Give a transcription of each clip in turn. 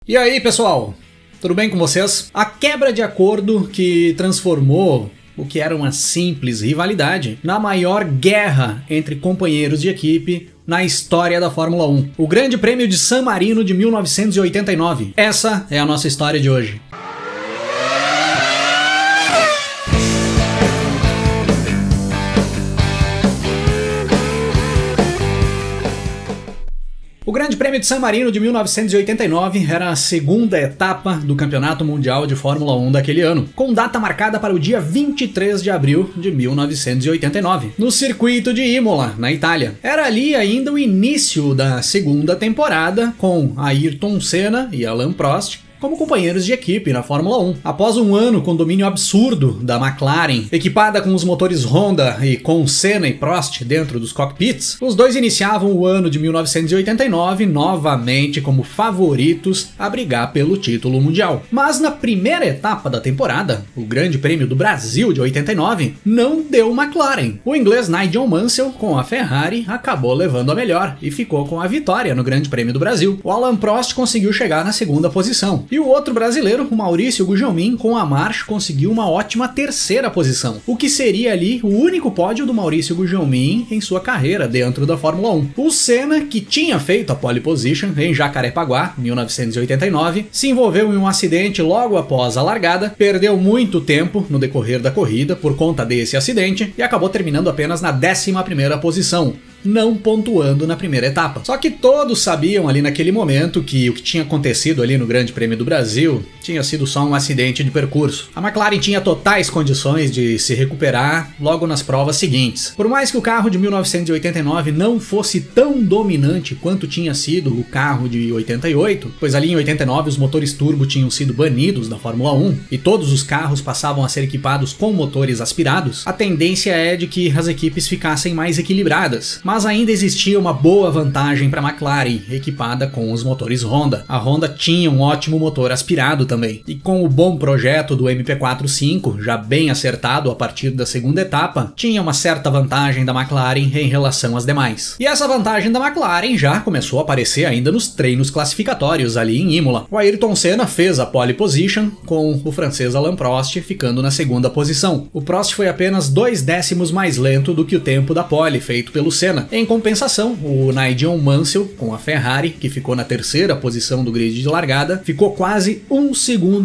E aí, pessoal? Tudo bem com vocês? A quebra de acordo que transformou o que era uma simples rivalidade na maior guerra entre companheiros de equipe na história da Fórmula 1. O Grande Prêmio de San Marino de 1989. Essa é a nossa história de hoje. O Grande Prêmio de San Marino de 1989 era a segunda etapa do Campeonato Mundial de Fórmula 1 daquele ano, com data marcada para o dia 23 de abril de 1989, no circuito de Imola, na Itália. Era ali ainda o início da segunda temporada, com Ayrton Senna e Alain Prost como companheiros de equipe na Fórmula 1. Após um ano com domínio absurdo da McLaren, equipada com os motores Honda e com Senna e Prost dentro dos cockpits, os dois iniciavam o ano de 1989 novamente como favoritos a brigar pelo título mundial. Mas na primeira etapa da temporada, o Grande Prêmio do Brasil de 89, não deu McLaren. O inglês Nigel Mansell, com a Ferrari, acabou levando a melhor e ficou com a vitória no Grande Prêmio do Brasil. O Alain Prost conseguiu chegar na segunda posição. E o outro brasileiro, o Maurício Gugelmin, com a March, conseguiu uma ótima terceira posição, o que seria ali o único pódio do Maurício Gugelmin em sua carreira dentro da Fórmula 1. O Senna, que tinha feito a pole position em Jacarepaguá, 1989, se envolveu em um acidente logo após a largada, perdeu muito tempo no decorrer da corrida por conta desse acidente e acabou terminando apenas na 11ª posição, não pontuando na primeira etapa. Só que todos sabiam ali naquele momento que o que tinha acontecido ali no Grande Prêmio do Brasil tinha sido só um acidente de percurso. A McLaren tinha totais condições de se recuperar logo nas provas seguintes. Por mais que o carro de 1989 não fosse tão dominante quanto tinha sido o carro de 88, pois ali em 89 os motores turbo tinham sido banidos da Fórmula 1 e todos os carros passavam a ser equipados com motores aspirados, a tendência é de que as equipes ficassem mais equilibradas. Mas ainda existia uma boa vantagem para a McLaren, equipada com os motores Honda. A Honda tinha um ótimo motor aspirado também. E com o bom projeto do MP45, já bem acertado a partir da segunda etapa, tinha uma certa vantagem da McLaren em relação às demais. E essa vantagem da McLaren já começou a aparecer ainda nos treinos classificatórios ali em Imola. O Ayrton Senna fez a pole position, com o francês Alain Prost ficando na segunda posição. O Prost foi apenas 2 décimos mais lento do que o tempo da pole feito pelo Senna. Em compensação, o Nigel Mansell, com a Ferrari, que ficou na terceira posição do grid de largada, ficou quase 1,5 segundos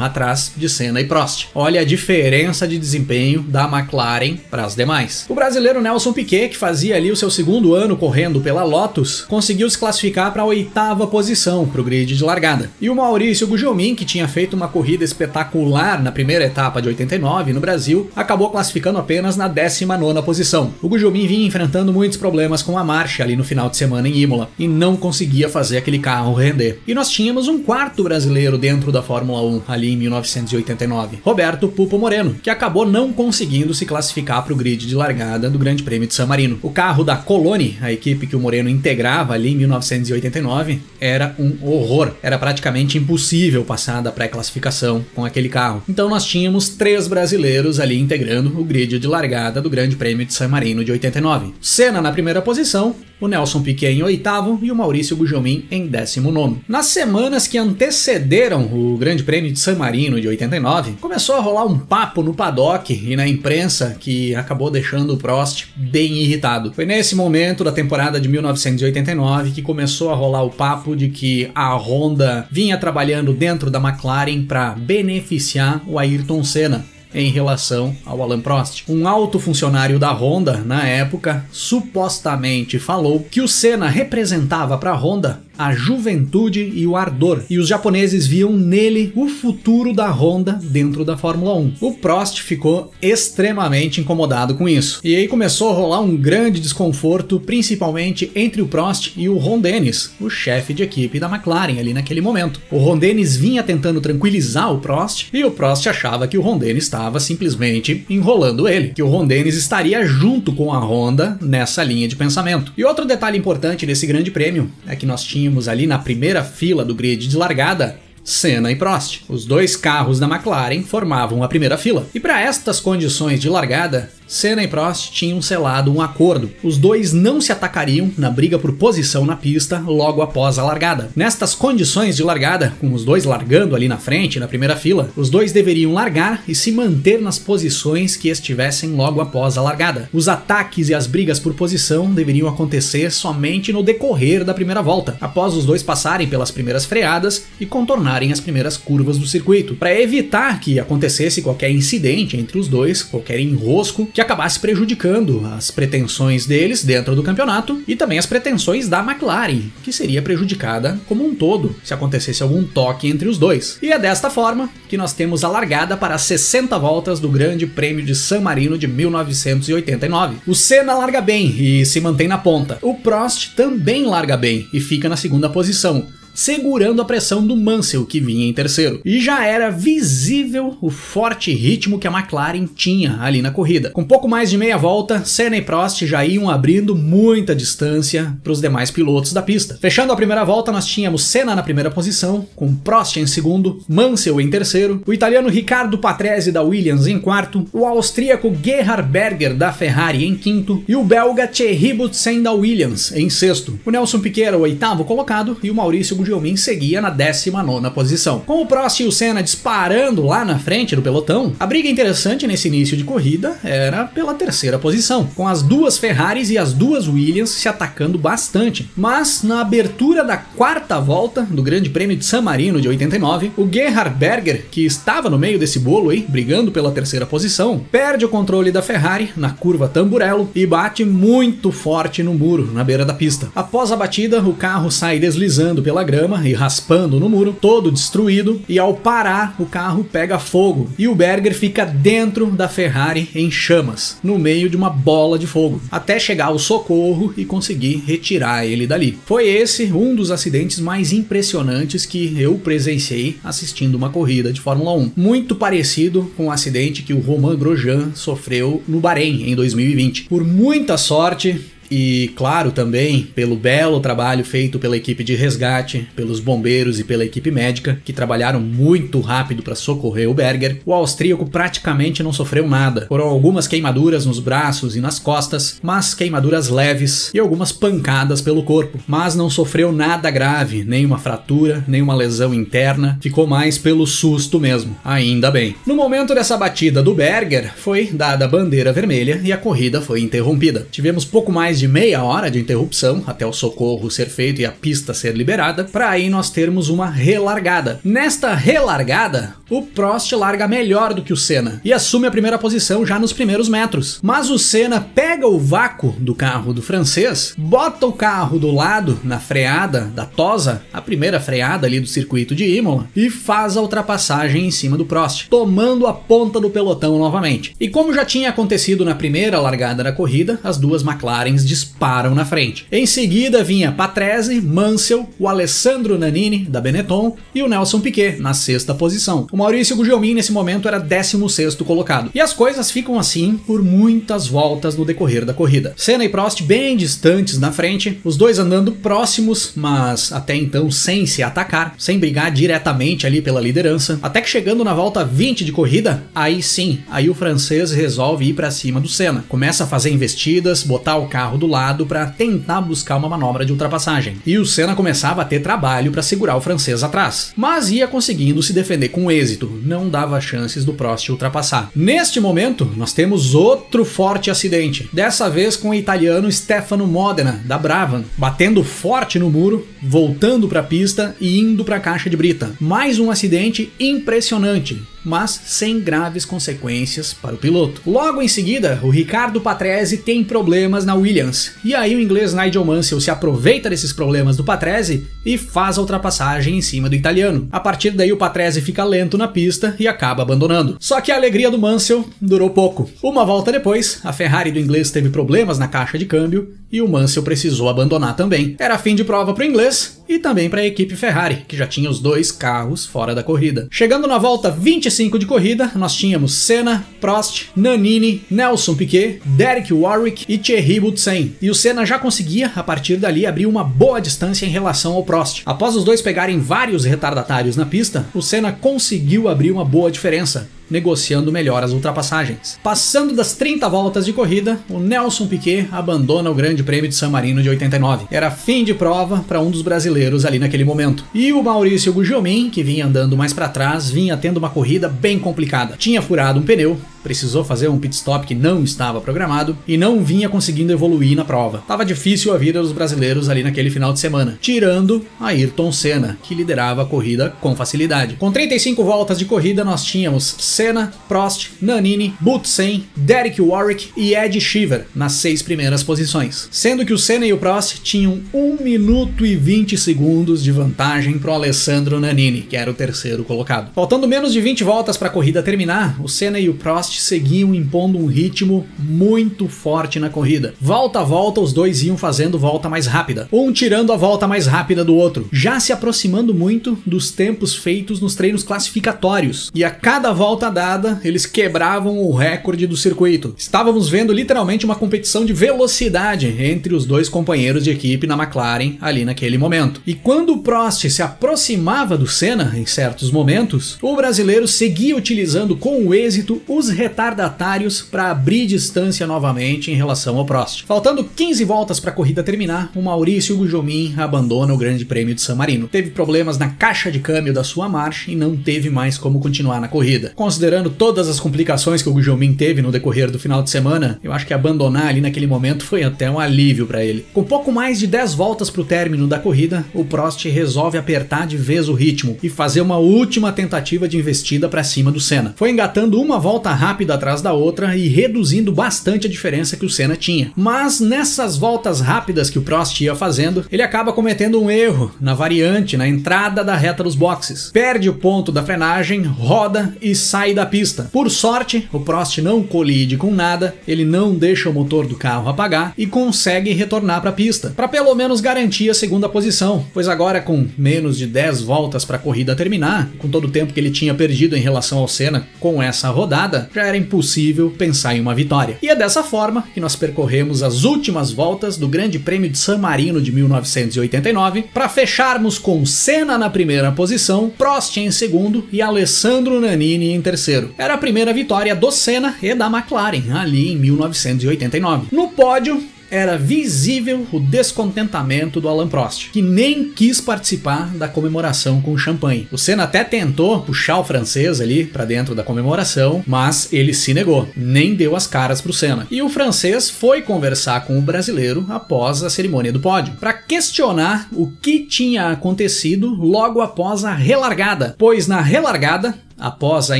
atrás de Senna e Prost. Olha a diferença de desempenho da McLaren para as demais. O brasileiro Nelson Piquet, que fazia ali o seu segundo ano correndo pela Lotus, conseguiu se classificar para a 8ª posição para o grid de largada. E o Maurício Gugelmin, que tinha feito uma corrida espetacular na primeira etapa de 89 no Brasil, acabou classificando apenas na 19ª posição. O Gugelmin vinha enfrentando muitos problemas com a marcha ali no final de semana em Imola e não conseguia fazer aquele carro render. E nós tínhamos um quarto brasileiro dentro da Fórmula 1 ali em 1989, Roberto Pupo Moreno, que acabou não conseguindo se classificar para o grid de largada do Grande Prêmio de San Marino. O carro da Coloni, a equipe que o Moreno integrava ali em 1989, era um horror. Era praticamente impossível passar da pré-classificação com aquele carro. Então nós tínhamos 3 brasileiros ali integrando o grid de largada do Grande Prêmio de San Marino de 89. Senna na primeira posição, o Nelson Piquet em 8º e o Maurício Gugelmin em 19º. Nas semanas que antecederam o Grande Prêmio de San Marino de 89, começou a rolar um papo no paddock e na imprensa que acabou deixando o Prost bem irritado. Foi nesse momento da temporada de 1989 que começou a rolar o papo de que a Honda vinha trabalhando dentro da McLaren para beneficiar o Ayrton Senna em relação ao Alain Prost. Um alto funcionário da Honda, na época, supostamente falou que o Senna representava para a Honda a juventude e o ardor, e os japoneses viam nele o futuro da Honda dentro da Fórmula 1. O Prost ficou extremamente incomodado com isso, e aí começou a rolar um grande desconforto, principalmente entre o Prost e o Ron Dennis, o chefe de equipe da McLaren ali naquele momento. O Ron Dennis vinha tentando tranquilizar o Prost, e o Prost achava que o Ron Dennis estava simplesmente enrolando ele, que o Ron Dennis estaria junto com a Honda nessa linha de pensamento. E outro detalhe importante desse grande prêmio é que nós tínhamos ali na primeira fila do grid de largada Senna e Prost. Os dois carros da McLaren formavam a primeira fila. E para estas condições de largada, Senna e Prost tinham selado um acordo. Os dois não se atacariam na briga por posição na pista logo após a largada. Nestas condições de largada, com os dois largando ali na frente, na primeira fila, os dois deveriam largar e se manter nas posições que estivessem logo após a largada. Os ataques e as brigas por posição deveriam acontecer somente no decorrer da primeira volta, após os dois passarem pelas primeiras freadas e contornarem as primeiras curvas do circuito, para evitar que acontecesse qualquer incidente entre os dois, qualquer enrosco que acabasse prejudicando as pretensões deles dentro do campeonato e também as pretensões da McLaren, que seria prejudicada como um todo se acontecesse algum toque entre os dois. E é desta forma que nós temos a largada para as 60 voltas do Grande Prêmio de San Marino de 1989. O Senna larga bem e se mantém na ponta. O Prost também larga bem e fica na segunda posição, segurando a pressão do Mansell, que vinha em terceiro. E já era visível o forte ritmo que a McLaren tinha ali na corrida. Com pouco mais de meia volta, Senna e Prost já iam abrindo muita distância para os demais pilotos da pista. Fechando a primeira volta, nós tínhamos Senna na primeira posição, com Prost em segundo, Mansell em terceiro, o italiano Riccardo Patrese da Williams em quarto, o austríaco Gerhard Berger da Ferrari em quinto e o belga Thierry Boutsen da Williams em sexto. O Nelson Piquet era o oitavo colocado e o Maurício Gugelmin seguia na 19ª posição. Com o Prost e o Senna disparando lá na frente do pelotão, a briga interessante nesse início de corrida era pela terceira posição, com as duas Ferraris e as duas Williams se atacando bastante. Mas na abertura da quarta volta do Grande Prêmio de San Marino de 89, o Gerhard Berger, que estava no meio desse bolo aí, brigando pela terceira posição, perde o controle da Ferrari na curva Tamburello e bate muito forte no muro na beira da pista. Após a batida, o carro sai deslizando pela grama e raspando no muro, todo destruído, e ao parar o carro pega fogo e o Berger fica dentro da Ferrari em chamas, no meio de uma bola de fogo, até chegar ao socorro e conseguir retirar ele dali. Foi esse um dos acidentes mais impressionantes que eu presenciei assistindo uma corrida de Fórmula 1, muito parecido com o acidente que o Romain Grosjean sofreu no Bahrein em 2020. Por muita sorte e, claro, também pelo belo trabalho feito pela equipe de resgate, pelos bombeiros e pela equipe médica, que trabalharam muito rápido para socorrer o Berger, o austríaco praticamente não sofreu nada. Foram algumas queimaduras nos braços e nas costas, mas queimaduras leves e algumas pancadas pelo corpo. Mas não sofreu nada grave, nem uma fratura, nem uma lesão interna, ficou mais pelo susto mesmo, ainda bem. No momento dessa batida do Berger, foi dada a bandeira vermelha e a corrida foi interrompida. Tivemos pouco mais de meia hora de interrupção até o socorro ser feito e a pista ser liberada, para aí nós termos uma relargada. Nesta relargada, o Prost larga melhor do que o Senna e assume a primeira posição já nos primeiros metros. Mas o Senna pega o vácuo do carro do francês, bota o carro do lado na freada da Tosa, a primeira freada ali do circuito de Imola, e faz a ultrapassagem em cima do Prost, tomando a ponta do pelotão novamente. E como já tinha acontecido na primeira largada da corrida, as duas McLarens disparam na frente. Em seguida vinha Patrese, Mansell, o Alessandro Nannini da Benetton e o Nelson Piquet na sexta posição. O Maurício Gugelmin nesse momento era 16º colocado. E as coisas ficam assim por muitas voltas no decorrer da corrida. Senna e Prost bem distantes na frente, os dois andando próximos, mas até então sem se atacar, sem brigar diretamente ali pela liderança, até que chegando na volta 20 de corrida, aí sim, aí o francês resolve ir para cima do Senna. Começa a fazer investidas, botar o carro do lado para tentar buscar uma manobra de ultrapassagem. E o Senna começava a ter trabalho para segurar o francês atrás, mas ia conseguindo se defender com êxito, não dava chances do Prost ultrapassar. Neste momento, nós temos outro forte acidente, dessa vez com o italiano Stefano Modena, da Brabham, batendo forte no muro, voltando para a pista e indo para a caixa de brita. Mais um acidente impressionante, mas sem graves consequências para o piloto. Logo em seguida, o Riccardo Patrese tem problemas na Williams, e aí o inglês Nigel Mansell se aproveita desses problemas do Patrese e faz a ultrapassagem em cima do italiano. A partir daí o Patrese fica lento na pista e acaba abandonando. Só que a alegria do Mansell durou pouco. Uma volta depois, a Ferrari do inglês teve problemas na caixa de câmbio e o Mansell precisou abandonar também. Era fim de prova para o inglês e também para a equipe Ferrari, que já tinha os dois carros fora da corrida. Chegando na volta 25 de corrida, nós tínhamos Senna, Prost, Nannini, Nelson Piquet, Derek Warwick e Thierry Boutsen. E o Senna já conseguia, a partir dali, abrir uma boa distância em relação ao Prost. Após os dois pegarem vários retardatários na pista, o Senna conseguiu abrir uma boa diferença negociando melhor as ultrapassagens. Passando das 30 voltas de corrida, o Nelson Piquet abandona o Grande Prêmio de San Marino de 89. Era fim de prova para um dos brasileiros ali naquele momento. E o Maurício Gugelmin, que vinha andando mais para trás, vinha tendo uma corrida bem complicada. Tinha furado um pneu, precisou fazer um pit stop que não estava programado e não vinha conseguindo evoluir na prova. Tava difícil a vida dos brasileiros ali naquele final de semana, tirando Ayrton Senna, que liderava a corrida com facilidade. Com 35 voltas de corrida, nós tínhamos Senna, Prost, Nannini, Boutsen, Derek Warwick e Ed Cheever nas 6 primeiras posições. Sendo que o Senna e o Prost tinham 1 minuto e 20 segundos de vantagem pro Alessandro Nannini, que era o terceiro colocado. Faltando menos de 20 voltas para a corrida terminar, o Senna e o Prost seguiam impondo um ritmo muito forte na corrida. Volta a volta, os dois iam fazendo volta mais rápida, um tirando a volta mais rápida do outro, já se aproximando muito dos tempos feitos nos treinos classificatórios. E a cada volta dada, eles quebravam o recorde do circuito. Estávamos vendo literalmente uma competição de velocidade entre os dois companheiros de equipe na McLaren ali naquele momento. E quando o Prost se aproximava do Senna em certos momentos, o brasileiro seguia utilizando com êxito os retardatários para abrir distância novamente em relação ao Prost. Faltando 15 voltas para a corrida terminar, o Maurício Gugelmin abandona o Grande Prêmio de San Marino. Teve problemas na caixa de câmbio da sua marcha e não teve mais como continuar na corrida. Considerando todas as complicações que o Gugelmin teve no decorrer do final de semana, eu acho que abandonar ali naquele momento foi até um alívio para ele. Com pouco mais de 10 voltas para o término da corrida, o Prost resolve apertar de vez o ritmo e fazer uma última tentativa de investida para cima do Senna. Foi engatando uma volta rápida atrás da outra e reduzindo bastante a diferença que o Senna tinha. Mas nessas voltas rápidas que o Prost ia fazendo, ele acaba cometendo um erro na variante, na entrada da reta dos boxes. Perde o ponto da frenagem, roda e sai da pista. Por sorte, o Prost não colide com nada, ele não deixa o motor do carro apagar e consegue retornar para a pista, para pelo menos garantir a segunda posição, pois agora com menos de 10 voltas para a corrida terminar, com todo o tempo que ele tinha perdido em relação ao Senna com essa rodada, já era impossível pensar em uma vitória. E é dessa forma que nós percorremos as últimas voltas do Grande Prêmio de San Marino de 1989, para fecharmos com Senna na primeira posição, Prost em segundo e Alessandro Nannini em terceiro. Era a primeira vitória do Senna e da McLaren ali em 1989. No pódio, era visível o descontentamento do Alain Prost, que nem quis participar da comemoração com champanhe. O Senna até tentou puxar o francês ali para dentro da comemoração, mas ele se negou, nem deu as caras pro Senna. E o francês foi conversar com o brasileiro após a cerimônia do pódio, para questionar o que tinha acontecido logo após a relargada, pois na relargada, após a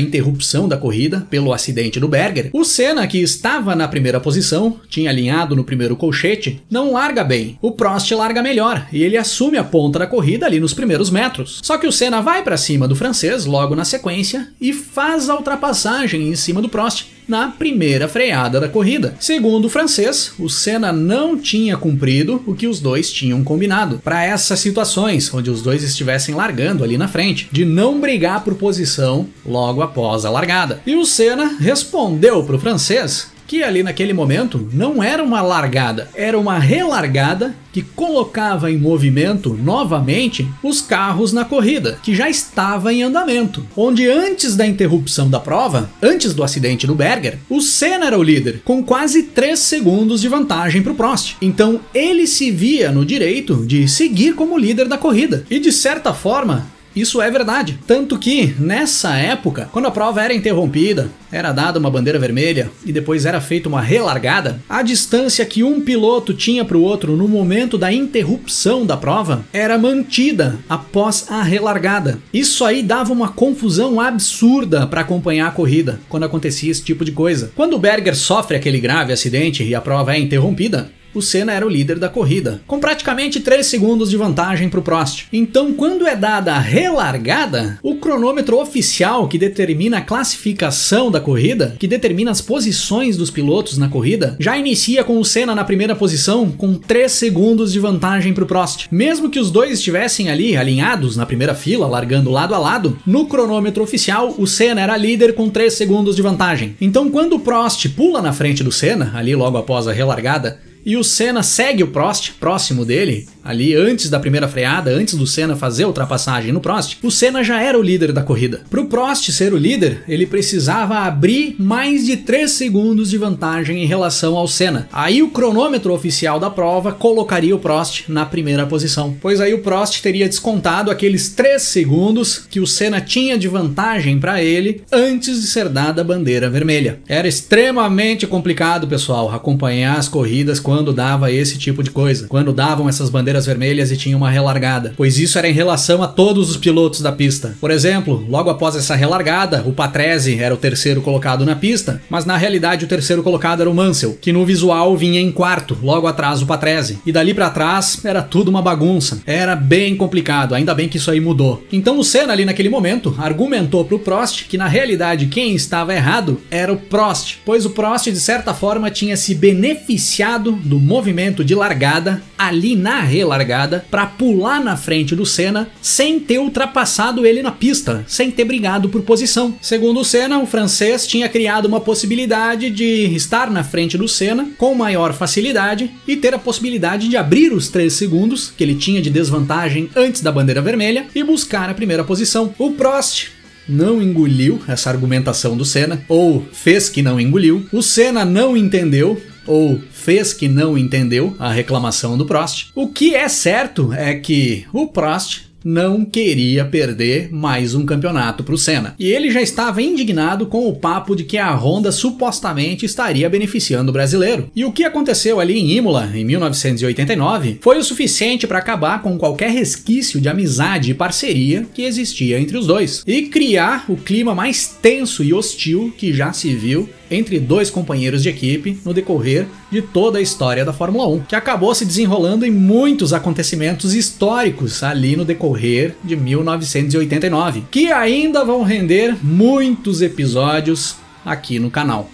interrupção da corrida pelo acidente do Berger, o Senna, que estava na primeira posição, tinha alinhado no primeiro colchete, não larga bem. O Prost larga melhor e ele assume a ponta da corrida ali nos primeiros metros. Só que o Senna vai para cima do francês logo na sequência e faz a ultrapassagem em cima do Prost na primeira freada da corrida. Segundo o francês, o Senna não tinha cumprido o que os dois tinham combinado para essas situações onde os dois estivessem largando ali na frente, de não brigar por posição logo após a largada. E o Senna respondeu para o francês que ali naquele momento não era uma largada, era uma relargada que colocava em movimento novamente os carros na corrida, que já estava em andamento, onde antes da interrupção da prova, antes do acidente do Berger, o Senna era o líder, com quase 3 segundos de vantagem para o Prost. Então ele se via no direito de seguir como líder da corrida, e de certa forma, isso é verdade. Tanto que, nessa época, quando a prova era interrompida, era dada uma bandeira vermelha e depois era feita uma relargada, a distância que um piloto tinha para o outro no momento da interrupção da prova era mantida após a relargada. Isso aí dava uma confusão absurda para acompanhar a corrida, quando acontecia esse tipo de coisa. Quando o Berger sofre aquele grave acidente e a prova é interrompida, o Senna era o líder da corrida, com praticamente 3 segundos de vantagem para o Prost. Então, quando é dada a relargada, o cronômetro oficial que determina a classificação da corrida, que determina as posições dos pilotos na corrida, já inicia com o Senna na primeira posição com 3 segundos de vantagem para o Prost. Mesmo que os dois estivessem ali alinhados na primeira fila, largando lado a lado, no cronômetro oficial o Senna era líder com 3 segundos de vantagem. Então, quando o Prost pula na frente do Senna, ali logo após a relargada, e o Senna segue o Prost próximo dele, ali antes da primeira freada, antes do Senna fazer a ultrapassagem no Prost, o Senna já era o líder da corrida. Para o Prost ser o líder, ele precisava abrir mais de 3 segundos de vantagem em relação ao Senna. Aí o cronômetro oficial da prova colocaria o Prost na primeira posição, pois aí o Prost teria descontado aqueles 3 segundos que o Senna tinha de vantagem para ele antes de ser dada a bandeira vermelha. Era extremamente complicado, pessoal, acompanhar as corridas quando dava esse tipo de coisa, quando davam essas bandeiras vermelhas e tinha uma relargada, pois isso era em relação a todos os pilotos da pista. Por exemplo, logo após essa relargada, o Patrese era o terceiro colocado na pista, mas na realidade o terceiro colocado era o Mansell, que no visual vinha em quarto, logo atrás do Patrese. E dali pra trás era tudo uma bagunça, era bem complicado, ainda bem que isso aí mudou. Então o Senna ali naquele momento argumentou pro Prost que na realidade quem estava errado era o Prost, pois o Prost de certa forma tinha se beneficiado do movimento de largada ali na relargada para pular na frente do Senna sem ter ultrapassado ele na pista, sem ter brigado por posição. Segundo o Senna, o francês tinha criado uma possibilidade de estar na frente do Senna com maior facilidade e ter a possibilidade de abrir os 3 segundos que ele tinha de desvantagem antes da bandeira vermelha e buscar a primeira posição. O Prost não engoliu essa argumentação do Senna, ou fez que não engoliu. O Senna não entendeu, ou fez que não entendeu a reclamação do Prost. O que é certo é que o Prost não queria perder mais um campeonato para o Senna. E ele já estava indignado com o papo de que a Honda supostamente estaria beneficiando o brasileiro. E o que aconteceu ali em Imola, em 1989, foi o suficiente para acabar com qualquer resquício de amizade e parceria que existia entre os dois. E criar o clima mais tenso e hostil que já se viu entre dois companheiros de equipe no decorrer de toda a história da Fórmula 1, que acabou se desenrolando em muitos acontecimentos históricos ali no decorrer de 1989, que ainda vão render muitos episódios aqui no canal.